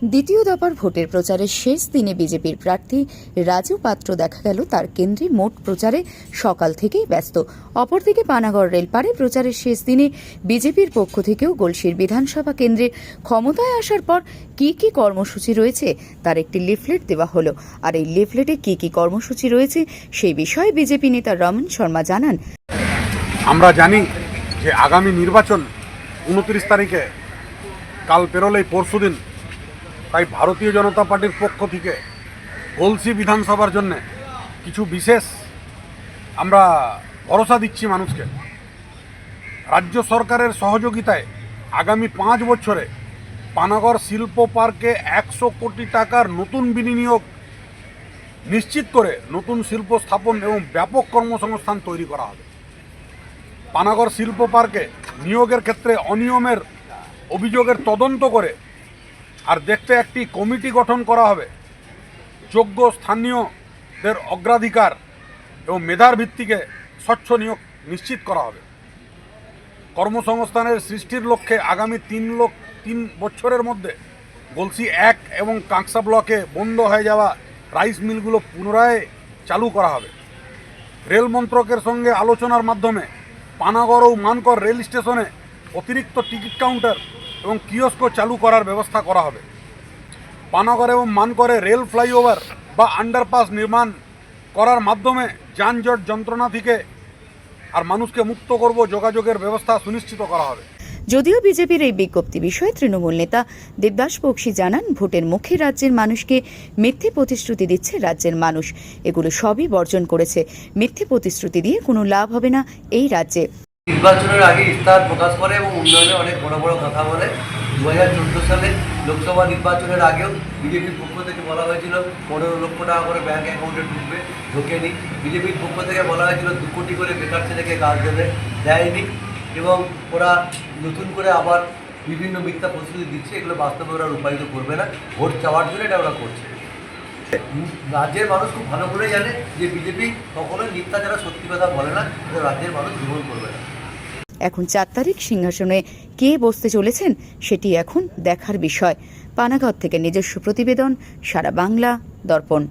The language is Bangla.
দ্বিতীয় দফার ভোটের প্রচারের শেষ দিনে বিজেপির প্রার্থী রাজু পাত্র দেখা গেল তার কেন্দ্রে মোট প্রচারে সকাল থেকেই ব্যস্ত। অপরদিকে পানাগড় রেলপাড়ে প্রচারের শেষ দিনে বিজেপির পক্ষ থেকেও গলসির বিধানসভা কেন্দ্রে ক্ষমতায় আসার পর কি কি কর্মসূচি রয়েছে তার একটি লিফলেট দেওয়া হলো। আর এই লিফলেটে কি কি কর্মসূচি রয়েছে সেই বিষয়ে বিজেপি নেতা রমন শর্মা জানান, আমরা জানি যে আগামী নির্বাচন 29 তারিখে, কাল পেরোলেই পরশুদিন। তাই ভারতীয় জনতা পার্টির পক্ষ থেকে গলসি বিধানসভার জন্য কিছু বিশেষ আমরা ভরসা দিচ্ছি মানুষকে। রাজ্য সরকারের সহযোগিতায় আগামী 5 বছরে পানাগড় শিল্প পার্কে 100 কোটি টাকার নতুন বিনিয়োগ নিশ্চিত করে নতুন শিল্প স্থাপন এবং ব্যাপক কর্মসংস্থান তৈরি করা হবে। পানাগড় শিল্প পার্কে নিয়োগের ক্ষেত্রে অনিয়মের অভিযোগের তদন্ত করে আর দেখতে একটি কমিটি গঠন করা হবে। যোগ্য স্থানীয়দের অগ্রাধিকার এবং মেধার ভিত্তিতে স্বচ্ছ নিয়োগ নিশ্চিত করা হবে। কর্মসংস্থানের সৃষ্টির লক্ষ্যে আগামী 3 বছরের মধ্যে গলসি 1 এবং কাঁকসা ব্লকে বন্ধ হয়ে যাওয়া রাইস মিলগুলো পুনরায় চালু করা হবে। রেল মন্ত্রকের সঙ্গে আলোচনার মাধ্যমে পানাগড় ও মানকড় রেল স্টেশনে অতিরিক্ত টিকিট কাউন্টার এবং কিয়স্ক চালু করার ব্যবস্থা করা হবে। পানাগড় এবং মানকড়ে রেল ফ্লাইওভার বা আন্ডারপাস নির্মাণ করার মাধ্যমে যানজট যন্ত্রণা থেকে আর মানুষকে মুক্ত করব, যোগাযোগের ব্যবস্থা সুনিশ্চিত করা হবে। যদিও বিজেপির এই বিজ্ঞপ্তি বিষয়ে তৃণমূল নেতা দেবদাস বক্সি জানান, ভোটের মুখে রাজ্যের মানুষকে মিথ্যে প্রতিশ্রুতি দিচ্ছে রাজ্যের মানুষ। এগুলো সবই বর্জন করেছে। মিথ্যে প্রতিশ্রুতি দিয়ে কোনো লাভ হবে না এই রাজ্যে। নির্বাচনের আগে ইস্তাহার প্রকাশ করে এবং উন্নয়নে অনেক বড় বড় কথা বলে। 2014 সালে লোকসভা নির্বাচনের আগেও বিজেপির পক্ষ থেকে বলা হয়েছিল 15 লক্ষ টাকা করে ব্যাঙ্ক অ্যাকাউন্টে ঢোকেনি। বিজেপির পক্ষ থেকে বলা হয়েছিল 2 কোটি করে বেকার ছেলেকে কাজ দেয়নি এবং ওরা নতুন করে আবার বিভিন্ন মিথ্যা প্রতিশ্রুতি দিচ্ছে। এগুলো বাস্তবে ওরা রূপায়িত করবে না। ভোট চাওয়ার জন্য এটা ওরা করছে। রাজ্যের মানুষ খুব ভালো করে জানে যে বিজেপি কখনোই মিথ্যা যারা সত্যি কথা বলে না, রাজ্যের মানুষ গ্রহণ করবে না। এখন 4 তারিখ সিংহাসনে কে বসতে চলেছেন সেটি এখন দেখার বিষয়। পানাগড় থেকে নিজস্ব প্রতিবেদন, সারা বাংলা দর্পণ।